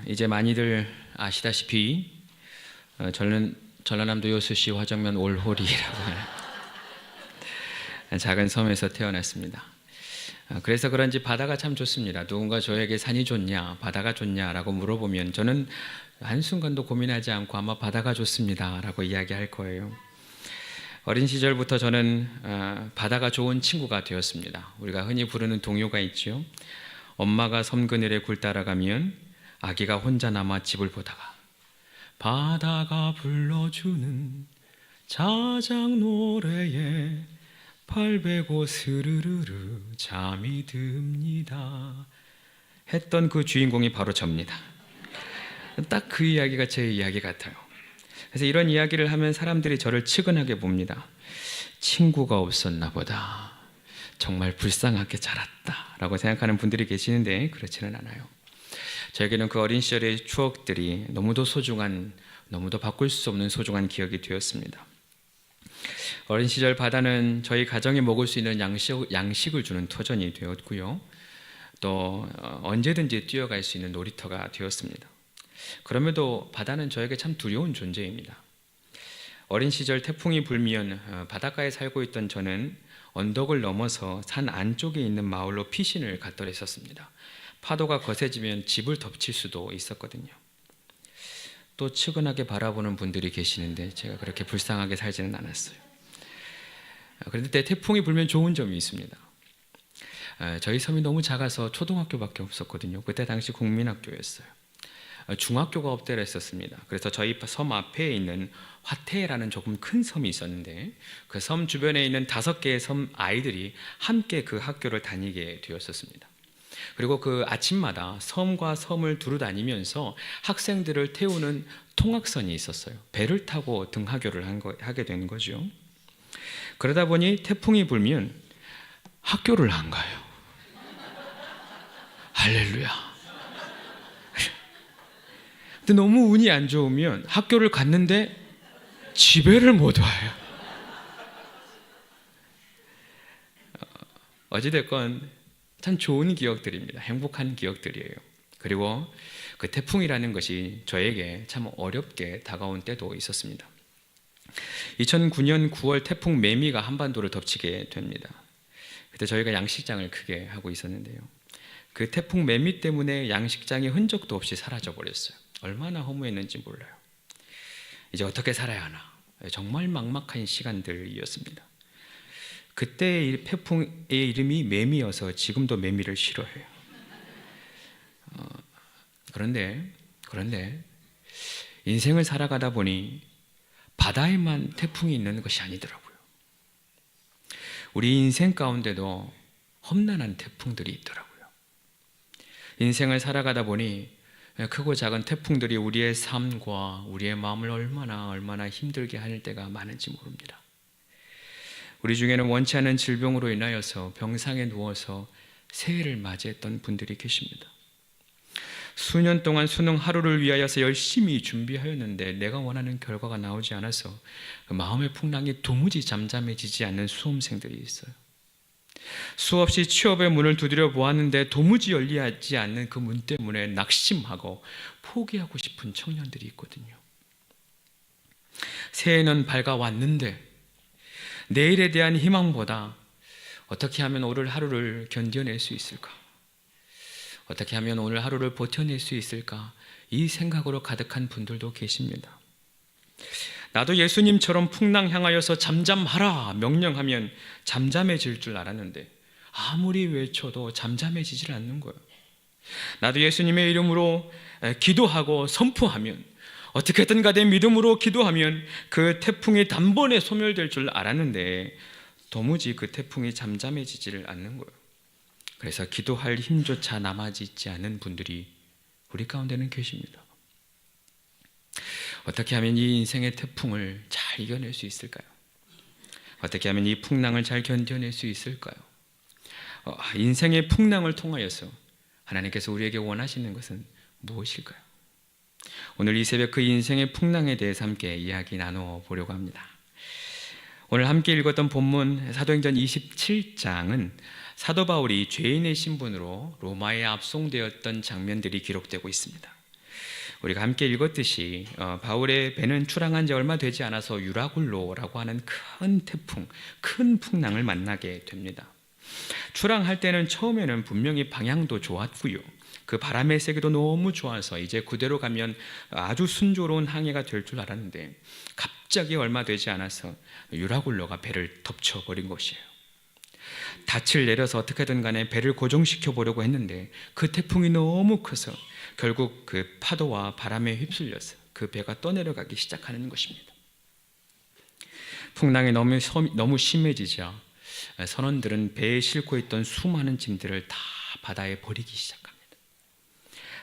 이제 많이들 아시다시피 전라남도 여수시 화정면 올호리라고 하는 작은 섬에서 태어났습니다. 그래서 그런지 바다가 참 좋습니다. 누군가 저에게 산이 좋냐, 바다가 좋냐라고 물어보면 저는 한순간도 고민하지 않고 아마 바다가 좋습니다라고 이야기할 거예요. 어린 시절부터 저는 바다가 좋은 친구가 되었습니다. 우리가 흔히 부르는 동요가 있죠. 엄마가 섬 그늘에 굴 따라가면 아기가 혼자 남아 집을 보다가 바다가 불러주는 자작 노래에 발베고 스르르르 잠이 듭니다 했던 그 주인공이 바로 접니다. 딱 그 이야기가 제 이야기 같아요. 그래서 이런 이야기를 하면 사람들이 저를 측은하게 봅니다. 친구가 없었나 보다, 정말 불쌍하게 자랐다 라고 생각하는 분들이 계시는데 그렇지는 않아요. 저에게는 그 어린 시절의 추억들이 너무도 소중한, 너무도 바꿀 수 없는 소중한 기억이 되었습니다. 어린 시절 바다는 저희 가정에 먹을 수 있는 양식을 주는 터전이 되었고요, 또 언제든지 뛰어갈 수 있는 놀이터가 되었습니다. 그럼에도 바다는 저에게 참 두려운 존재입니다. 어린 시절 태풍이 불면 바닷가에 살고 있던 저는 언덕을 넘어서 산 안쪽에 있는 마을로 피신을 갔더랬었습니다. 파도가 거세지면 집을 덮칠 수도 있었거든요. 또 측은하게 바라보는 분들이 계시는데 제가 그렇게 불쌍하게 살지는 않았어요. 그런데 태풍이 불면 좋은 점이 있습니다. 저희 섬이 너무 작아서 초등학교밖에 없었거든요. 그때 당시 국민학교였어요. 중학교가 없대라 했었습니다. 그래서 저희 섬 앞에 있는 화태라는 조금 큰 섬이 있었는데 그 섬 주변에 있는 5개의 섬 아이들이 함께 그 학교를 다니게 되었었습니다. 그리고 그 아침마다 섬과 섬을 두루 다니면서 학생들을 태우는 통학선이 있었어요. 배를 타고 등하교를 하게 되는 거죠. 그러다 보니 태풍이 불면 학교를 안 가요. 할렐루야. 근데 너무 운이 안 좋으면 학교를 갔는데 집에를 못 와요. 어찌됐건 참 좋은 기억들입니다. 행복한 기억들이에요. 그리고 그 태풍이라는 것이 저에게 참 어렵게 다가온 때도 있었습니다. 2009년 9월 태풍 매미가 한반도를 덮치게 됩니다. 그때 저희가 양식장을 크게 하고 있었는데요, 그 태풍 매미 때문에 양식장이 흔적도 없이 사라져 버렸어요. 얼마나 허무했는지 몰라요. 이제 어떻게 살아야 하나, 정말 막막한 시간들이었습니다. 그때 이 태풍의 이름이 매미여서 지금도 매미를 싫어해요. 그런데 인생을 살아가다 보니 바다에만 태풍이 있는 것이 아니더라고요. 우리 인생 가운데도 험난한 태풍들이 있더라고요. 인생을 살아가다 보니 크고 작은 태풍들이 우리의 삶과 우리의 마음을 얼마나 힘들게 할 때가 많은지 모릅니다. 우리 중에는 원치 않은 질병으로 인하여서 병상에 누워서 새해를 맞이했던 분들이 계십니다. 수년 동안 수능 하루를 위하여서 열심히 준비하였는데 내가 원하는 결과가 나오지 않아서 그 마음의 풍랑이 도무지 잠잠해지지 않는 수험생들이 있어요. 수없이 취업의 문을 두드려 보았는데 도무지 열리지 않는 그 문 때문에 낙심하고 포기하고 싶은 청년들이 있거든요. 새해는 밝아왔는데 내일에 대한 희망보다 어떻게 하면 오늘 하루를 견뎌낼 수 있을까? 어떻게 하면 오늘 하루를 버텨낼 수 있을까? 이 생각으로 가득한 분들도 계십니다. 나도 예수님처럼 풍랑 향하여서 잠잠하라 명령하면 잠잠해질 줄 알았는데 아무리 외쳐도 잠잠해지질 않는 거예요. 나도 예수님의 이름으로 기도하고 선포하면, 어떻게든 간에 믿음으로 기도하면 그 태풍이 단번에 소멸될 줄 알았는데 도무지 그 태풍이 잠잠해지지를 않는 거예요. 그래서 기도할 힘조차 남아있지 않은 분들이 우리 가운데는 계십니다. 어떻게 하면 이 인생의 태풍을 잘 이겨낼 수 있을까요? 어떻게 하면 이 풍랑을 잘 견뎌낼 수 있을까요? 인생의 풍랑을 통하여서 하나님께서 우리에게 원하시는 것은 무엇일까요? 오늘 이 새벽 그 인생의 풍랑에 대해서 함께 이야기 나눠보려고 합니다. 오늘 함께 읽었던 본문 사도행전 27장은 사도 바울이 죄인의 신분으로 로마에 압송되었던 장면들이 기록되고 있습니다. 우리가 함께 읽었듯이 바울의 배는 출항한 지 얼마 되지 않아서 유라굴로라고 하는 큰 태풍, 큰 풍랑을 만나게 됩니다. 출항할 때는 처음에는 분명히 방향도 좋았고요. 그 바람의 세기도 너무 좋아서 이제 그대로 가면 아주 순조로운 항해가 될 줄 알았는데 갑자기 얼마 되지 않아서 유라굴로가 배를 덮쳐버린 것이에요. 닻을 내려서 어떻게든 간에 배를 고정시켜 보려고 했는데 그 태풍이 너무 커서 결국 그 파도와 바람에 휩쓸려서 그 배가 떠내려가기 시작하는 것입니다. 풍랑이 너무 심해지자 선원들은 배에 싣고 있던 수많은 짐들을 다 바다에 버리기 시작합니다.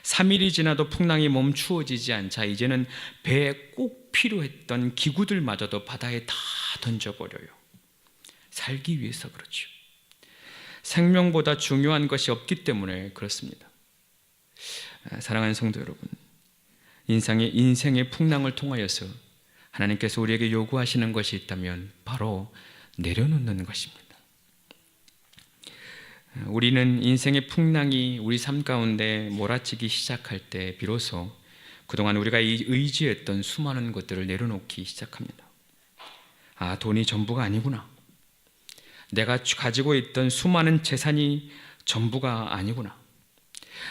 3일이 지나도 풍랑이 멈추어지지 않자 이제는 배에 꼭 필요했던 기구들마저도 바다에 다 던져버려요. 살기 위해서 그렇죠. 생명보다 중요한 것이 없기 때문에 그렇습니다. 사랑하는 성도 여러분, 인생의 풍랑을 통하여서 하나님께서 우리에게 요구하시는 것이 있다면 바로 내려놓는 것입니다. 우리는 인생의 풍랑이 우리 삶 가운데 몰아치기 시작할 때 비로소 그동안 우리가 의지했던 수많은 것들을 내려놓기 시작합니다. 아, 돈이 전부가 아니구나. 내가 가지고 있던 수많은 재산이 전부가 아니구나.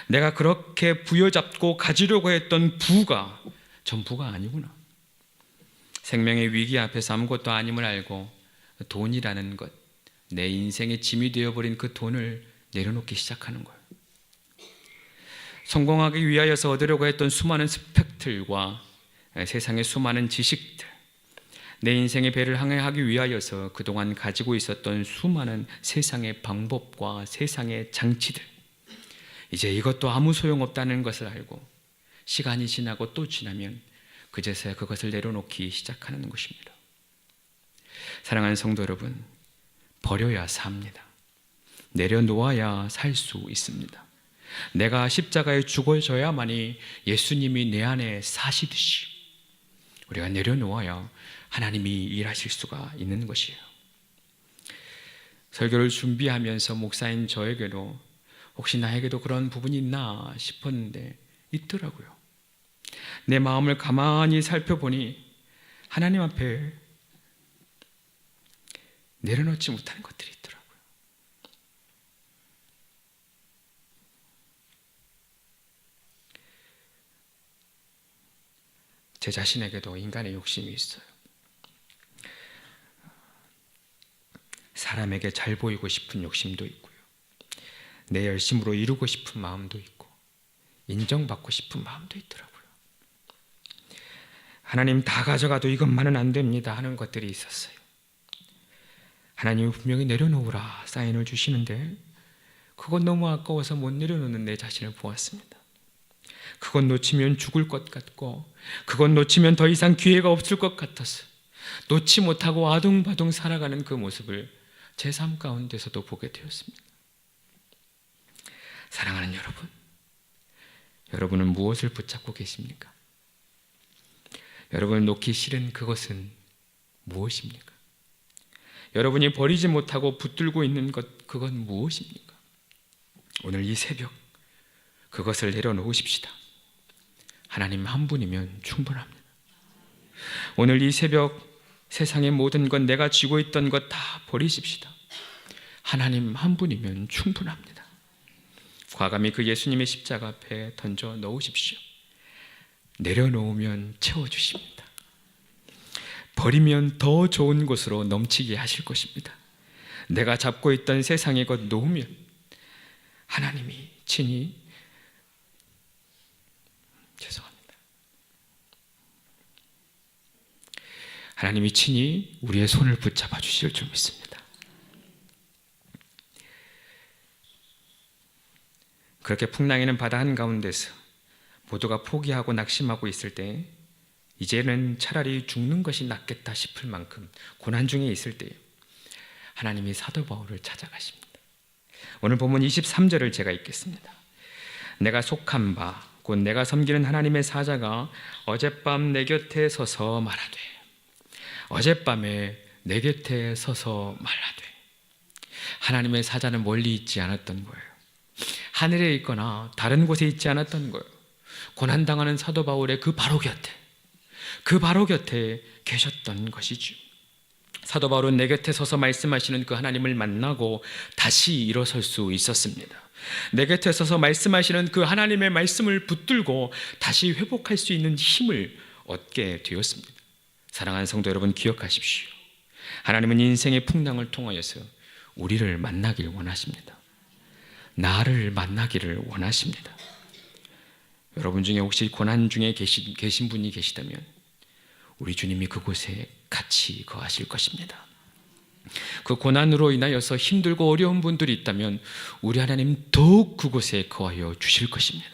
내가 그렇게 부여잡고 가지려고 했던 부가 전부가 아니구나. 생명의 위기 앞에서 아무것도 아님을 알고 돈이라는 것, 내 인생의 짐이 되어버린 그 돈을 내려놓기 시작하는 거예요. 성공하기 위하여서 얻으려고 했던 수많은 스펙들과 세상의 수많은 지식들, 내 인생의 배를 항해하기 위하여서 그동안 가지고 있었던 수많은 세상의 방법과 세상의 장치들, 이제 이것도 아무 소용없다는 것을 알고 시간이 지나고 또 지나면 그제서야 그것을 내려놓기 시작하는 것입니다. 사랑하는 성도 여러분, 버려야 삽니다. 내려놓아야 살 수 있습니다. 내가 십자가에 죽어져야만이 예수님이 내 안에 사시듯이 우리가 내려놓아야 하나님이 일하실 수가 있는 것이에요. 설교를 준비하면서 목사인 저에게도 혹시 나에게도 그런 부분이 있나 싶었는데 있더라고요. 내 마음을 가만히 살펴보니 하나님 앞에 내려놓지 못하는 것들이 있더라고요. 제 자신에게도 인간의 욕심이 있어요. 사람에게 잘 보이고 싶은 욕심도 있고요. 내 열심으로 이루고 싶은 마음도 있고 인정받고 싶은 마음도 있더라고요. 하나님 다 가져가도 이것만은 안 됩니다 하는 것들이 있었어요. 하나님이 분명히 내려놓으라 사인을 주시는데 그건 너무 아까워서 못 내려놓는 내 자신을 보았습니다. 그건 놓치면 죽을 것 같고 그건 놓치면 더 이상 기회가 없을 것 같아서 놓지 못하고 아둥바둥 살아가는 그 모습을 제 삶 가운데서도 보게 되었습니다. 사랑하는 여러분, 여러분은 무엇을 붙잡고 계십니까? 여러분을 놓기 싫은 그것은 무엇입니까? 여러분이 버리지 못하고 붙들고 있는 것, 그건 무엇입니까? 오늘 이 새벽 그것을 내려놓으십시다. 하나님 한 분이면 충분합니다. 오늘 이 새벽 세상의 모든 것, 내가 쥐고 있던 것 다 버리십시다. 하나님 한 분이면 충분합니다. 과감히 그 예수님의 십자가 앞에 던져 넣으십시오. 내려놓으면 채워주십니다. 버리면 더 좋은 곳으로 넘치게 하실 것입니다. 내가 잡고 있던 세상의 것 놓으면 하나님이 친히 하나님이 친히 우리의 손을 붙잡아 주실 줄 믿습니다. 그렇게 풍랑이는 바다 한가운데서 모두가 포기하고 낙심하고 있을 때 이제는 차라리 죽는 것이 낫겠다 싶을 만큼 고난 중에 있을 때 하나님이 사도 바울을 찾아가십니다. 오늘 본문 23절을 제가 읽겠습니다. 내가 속한 바 곧 내가 섬기는 하나님의 사자가 어젯밤 내 곁에 서서 말하되, 어젯밤에 내 곁에 서서 말하되, 하나님의 사자는 멀리 있지 않았던 거예요. 하늘에 있거나 다른 곳에 있지 않았던 거예요. 고난당하는 사도 바울의 그 바로 곁에 계셨던 것이죠. 사도 바울은 내 곁에 서서 말씀하시는 그 하나님을 만나고 다시 일어설 수 있었습니다. 내 곁에 서서 말씀하시는 그 하나님의 말씀을 붙들고 다시 회복할 수 있는 힘을 얻게 되었습니다. 사랑하는 성도 여러분, 기억하십시오. 하나님은 인생의 풍랑을 통하여서 우리를 만나길 원하십니다. 나를 만나기를 원하십니다. 여러분 중에 혹시 고난 중에 계신 분이 계시다면 우리 주님이 그곳에 같이 거하실 것입니다. 그 고난으로 인하여서 힘들고 어려운 분들이 있다면 우리 하나님 더욱 그곳에 거하여 주실 것입니다.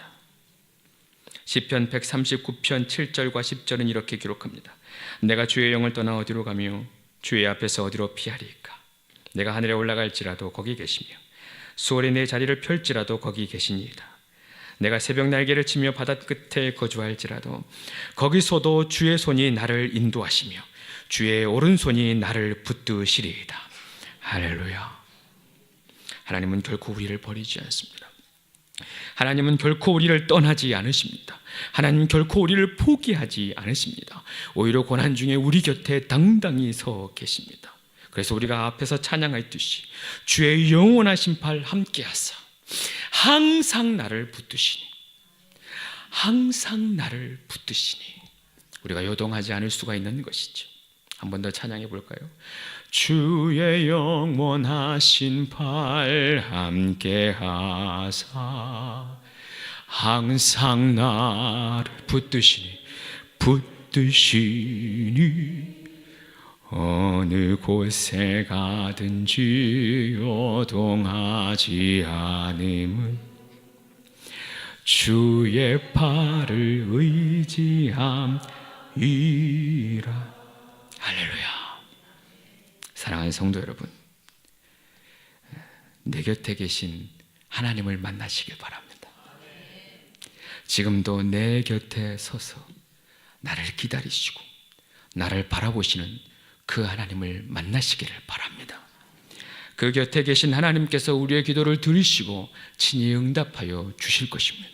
시편 139편 7절과 10절은 이렇게 기록합니다. 내가 주의 영을 떠나 어디로 가며 주의 앞에서 어디로 피하리까? 내가 하늘에 올라갈지라도 거기 계시며 수월에 내 자리를 펼지라도 거기 계시니이다. 내가 새벽 날개를 치며 바다 끝에 거주할지라도 거기서도 주의 손이 나를 인도하시며 주의 오른손이 나를 붙드시리이다. 할렐루야. 하나님은 결코 우리를 버리지 않습니다. 하나님은 결코 우리를 떠나지 않으십니다. 하나님은 결코 우리를 포기하지 않으십니다. 오히려 고난 중에 우리 곁에 당당히 서 계십니다. 그래서 우리가 앞에서 찬양했듯이 주의 영원하신 팔 함께 하사 항상 나를 붙드시니, 항상 나를 붙드시니 우리가 요동하지 않을 수가 있는 것이죠. 한 번 더 찬양해 볼까요? 주의 영원하신 팔 함께 하사 항상 나를 붙드시니 어느 곳에 가든지 요동하지 않음은 주의 팔을 의지함이라. 할렐루야. 사랑하는 성도 여러분, 내 곁에 계신 하나님을 만나시길 바랍니다. 지금도 내 곁에 서서 나를 기다리시고 나를 바라보시는 그 하나님을 만나시기를 바랍니다. 그 곁에 계신 하나님께서 우리의 기도를 들으시고 친히 응답하여 주실 것입니다.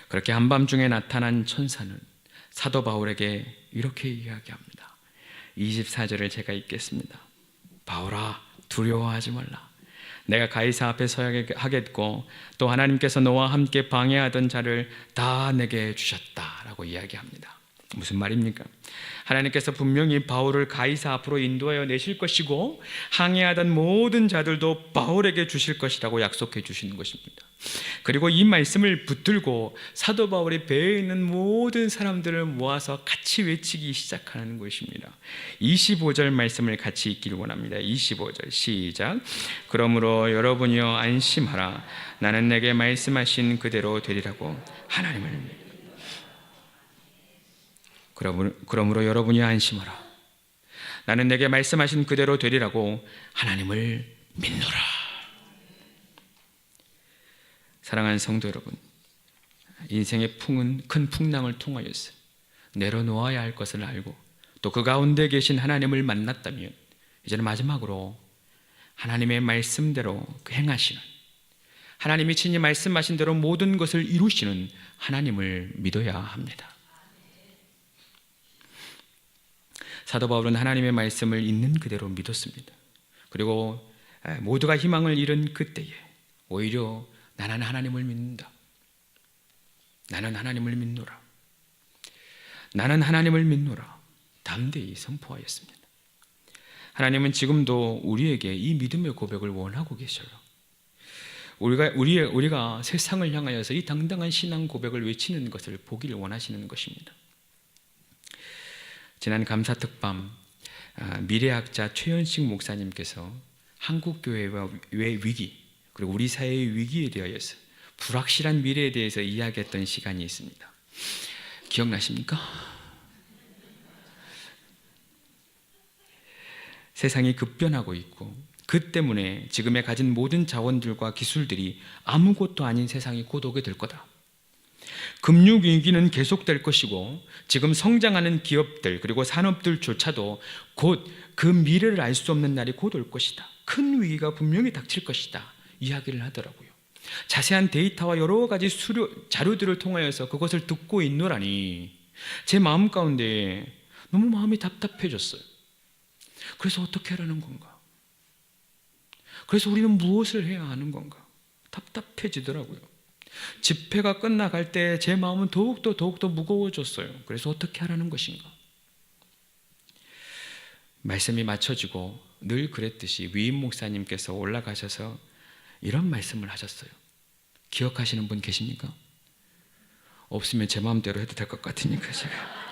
그렇게 한밤중에 나타난 천사는 사도 바울에게 이렇게 이야기합니다. 24절을 제가 읽겠습니다. 바울아, 두려워하지 말라. 내가 가이사 앞에 서야 하겠고 또 하나님께서 너와 함께 방해하던 자를 다 내게 주셨다라고 이야기합니다. 무슨 말입니까? 하나님께서 분명히 바울을 가이사 앞으로 인도하여 내실 것이고 항해하던 모든 자들도 바울에게 주실 것이라고 약속해 주시는 것입니다. 그리고 이 말씀을 붙들고 사도 바울이 배에 있는 모든 사람들을 모아서 같이 외치기 시작하는 것입니다. 25절 말씀을 같이 읽기를 원합니다. 25절 시작. 그러므로 여러분이여 안심하라. 나는 내게 말씀하신 그대로 되리라고 하나님을 그러므로 여러분이 안심하라. 나는 내게 말씀하신 그대로 되리라고 하나님을 믿노라. 사랑하는 성도 여러분, 인생의 큰 풍랑을 통하여서 내려놓아야 할 것을 알고 또 그 가운데 계신 하나님을 만났다면 이제는 마지막으로 하나님의 말씀대로 행하시는, 하나님이 친히 말씀하신 대로 모든 것을 이루시는 하나님을 믿어야 합니다. 사도 바울은 하나님의 말씀을 있는 그대로 믿었습니다. 그리고 모두가 희망을 잃은 그때에 오히려 나는 하나님을 믿는다. 나는 하나님을 믿노라. 나는 하나님을 믿노라. 담대히 선포하였습니다. 하나님은 지금도 우리에게 이 믿음의 고백을 원하고 계셔요. 우리가 세상을 향하여서 이 당당한 신앙 고백을 외치는 것을 보기를 원하시는 것입니다. 지난 감사특밤 미래학자 최현식 목사님께서 한국교회의 위기 그리고 우리 사회의 위기에 대하여서 불확실한 미래에 대해서 이야기했던 시간이 있습니다. 기억나십니까? 세상이 급변하고 있고 그 때문에 지금에 가진 모든 자원들과 기술들이 아무것도 아닌 세상이 곧 오게 될 거다. 금융위기는 계속될 것이고 지금 성장하는 기업들 그리고 산업들조차도 곧 그 미래를 알 수 없는 날이 곧 올 것이다. 큰 위기가 분명히 닥칠 것이다. 이야기를 하더라고요. 자세한 데이터와 여러 가지 자료들을 통하여서 그것을 듣고 있노라니 제 마음 가운데 너무 마음이 답답해졌어요. 그래서 어떻게 하라는 건가? 그래서 우리는 무엇을 해야 하는 건가? 답답해지더라고요. 집회가 끝나갈 때 제 마음은 더욱더 무거워졌어요. 그래서 어떻게 하라는 것인가? 말씀이 맞춰지고 늘 그랬듯이 위임 목사님께서 올라가셔서 이런 말씀을 하셨어요. 기억하시는 분 계십니까? 없으면 제 마음대로 해도 될 것 같으니까 제가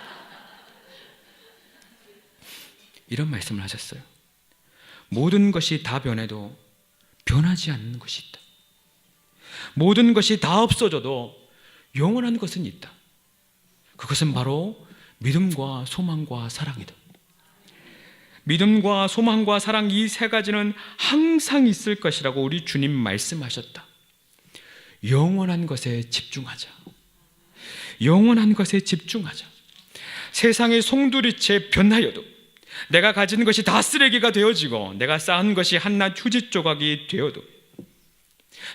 이런 말씀을 하셨어요. 모든 것이 다 변해도 변하지 않는 것이 있다. 모든 것이 다 없어져도 영원한 것은 있다. 그것은 바로 믿음과 소망과 사랑이다. 믿음과 소망과 사랑 이 세 가지는 항상 있을 것이라고 우리 주님 말씀하셨다. 영원한 것에 집중하자. 영원한 것에 집중하자. 세상의 송두리째 변하여도 내가 가진 것이 다 쓰레기가 되어지고 내가 쌓은 것이 한낱 휴지 조각이 되어도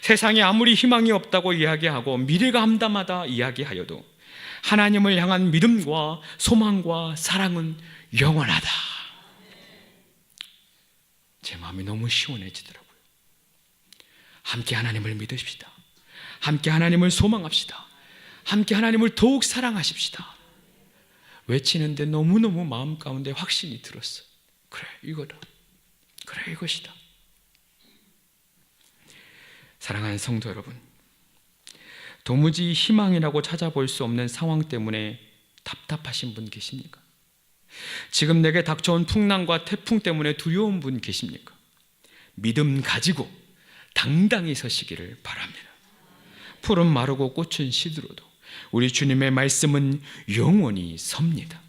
세상에 아무리 희망이 없다고 이야기하고 미래가 암담하다 이야기하여도 하나님을 향한 믿음과 소망과 사랑은 영원하다. 제 마음이 너무 시원해지더라고요. 함께 하나님을 믿으십시다. 함께 하나님을 소망합시다. 함께 하나님을 더욱 사랑하십시다. 외치는데 너무너무 마음 가운데 확신이 들었어요. 그래, 이거다. 그래, 이것이다. 사랑하는 성도 여러분, 도무지 희망이라고 찾아볼 수 없는 상황 때문에 답답하신 분 계십니까? 지금 내게 닥쳐온 풍랑과 태풍 때문에 두려운 분 계십니까? 믿음 가지고 당당히 서시기를 바랍니다. 풀은 마르고 꽃은 시들어도 우리 주님의 말씀은 영원히 섭니다.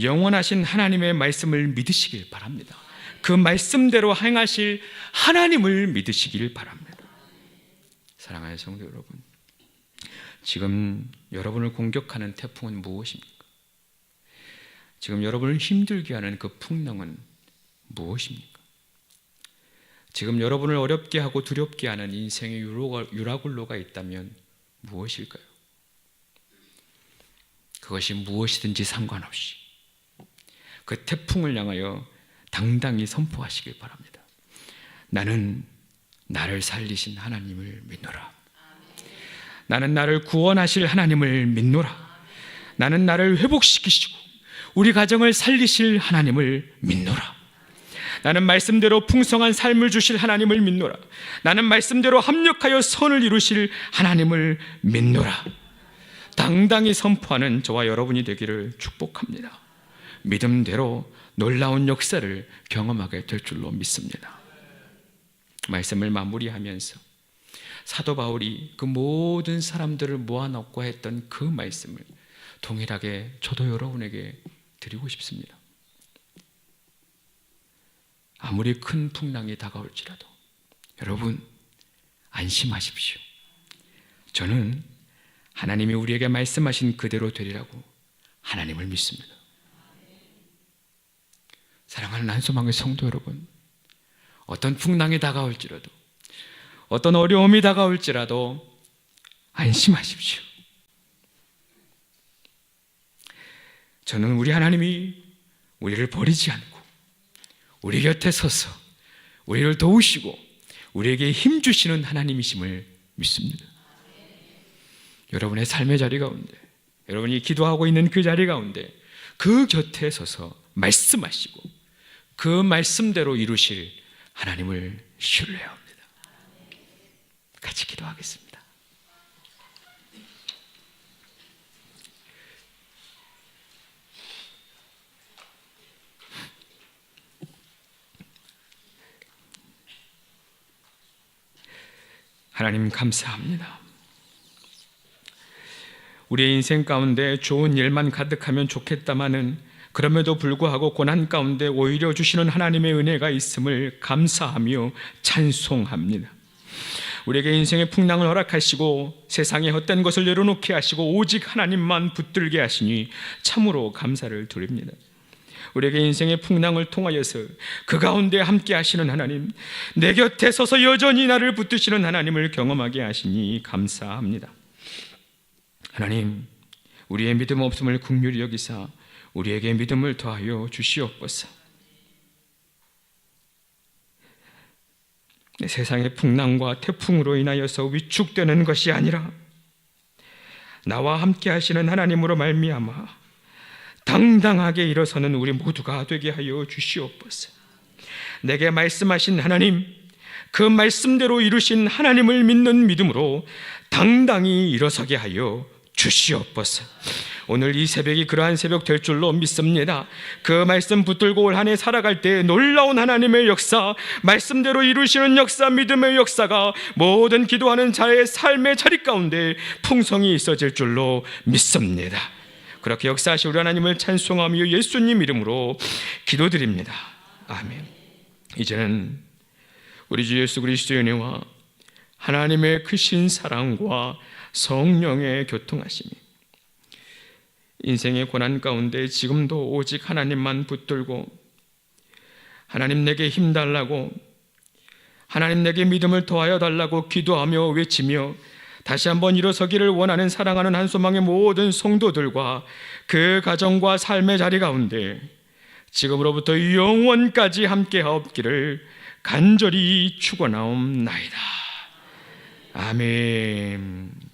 영원하신 하나님의 말씀을 믿으시길 바랍니다. 그 말씀대로 행하실 하나님을 믿으시길 바랍니다. 사랑하는 성도 여러분, 지금 여러분을 공격하는 태풍은 무엇입니까? 지금 여러분을 힘들게 하는 그 풍랑은 무엇입니까? 지금 여러분을 어렵게 하고 두렵게 하는 인생의 유라굴로가 있다면 무엇일까요? 그것이 무엇이든지 상관없이 그 태풍을 향하여 당당히 선포하시길 바랍니다. 나는 나를 살리신 하나님을 믿노라. 나는 나를 구원하실 하나님을 믿노라. 나는 나를 회복시키시고 우리 가정을 살리실 하나님을 믿노라. 나는 말씀대로 풍성한 삶을 주실 하나님을 믿노라. 나는 말씀대로 합력하여 선을 이루실 하나님을 믿노라. 당당히 선포하는 저와 여러분이 되기를 축복합니다. 믿음대로 놀라운 역사를 경험하게 될 줄로 믿습니다. 말씀을 마무리하면서 사도 바울이 그 모든 사람들을 모아놓고 했던 그 말씀을 동일하게 저도 여러분에게 드리고 싶습니다. 아무리 큰 풍랑이 다가올지라도 여러분 안심하십시오. 저는 하나님이 우리에게 말씀하신 그대로 되리라고 하나님을 믿습니다. 사랑하는 난소망의 성도 여러분, 어떤 풍랑이 다가올지라도 어떤 어려움이 다가올지라도 안심하십시오. 저는 우리 하나님이 우리를 버리지 않고 우리 곁에 서서 우리를 도우시고 우리에게 힘 주시는 하나님이심을 믿습니다. 여러분의 삶의 자리 가운데, 여러분이 기도하고 있는 그 자리 가운데 그 곁에 서서 말씀하시고 그 말씀대로 이루실 하나님을 신뢰합니다. 같이 기도하겠습니다. 하나님 감사합니다. 우리의 인생 가운데 좋은 일만 가득하면 좋겠다마는 그럼에도 불구하고 고난 가운데 오히려 주시는 하나님의 은혜가 있음을 감사하며 찬송합니다. 우리에게 인생의 풍랑을 허락하시고 세상의 헛된 것을 내려놓게 하시고 오직 하나님만 붙들게 하시니 참으로 감사를 드립니다. 우리에게 인생의 풍랑을 통하여서 그 가운데 함께 하시는 하나님, 내 곁에 서서 여전히 나를 붙드시는 하나님을 경험하게 하시니 감사합니다. 하나님, 우리의 믿음 없음을 긍휼히 여기사 우리에게 믿음을 더하여 주시옵소서. 세상의 풍랑과 태풍으로 인하여서 위축되는 것이 아니라 나와 함께 하시는 하나님으로 말미암아 당당하게 일어서는 우리 모두가 되게 하여 주시옵소서. 내게 말씀하신 하나님, 그 말씀대로 이루신 하나님을 믿는 믿음으로 당당히 일어서게 하여 주시옵소서. 오늘 이 새벽이 그러한 새벽 될 줄로 믿습니다. 그 말씀 붙들고 올 한 해 살아갈 때 놀라운 하나님의 역사, 말씀대로 이루시는 역사, 믿음의 역사가 모든 기도하는 자의 삶의 자리 가운데 풍성이 있어질 줄로 믿습니다. 그렇게 역사하시 우리 하나님을 찬송하며 예수님 이름으로 기도드립니다. 아멘. 이제는 우리 주 예수 그리스도의 은혜와 하나님의 크신 사랑과 성령의 교통하심이 인생의 고난 가운데 지금도 오직 하나님만 붙들고 하나님 내게 힘 달라고, 하나님 내게 믿음을 더하여 달라고 기도하며 외치며 다시 한번 일어서기를 원하는 사랑하는 한소망의 모든 성도들과 그 가정과 삶의 자리 가운데 지금으로부터 영원까지 함께하옵기를 간절히 축원하옵나이다. 아멘.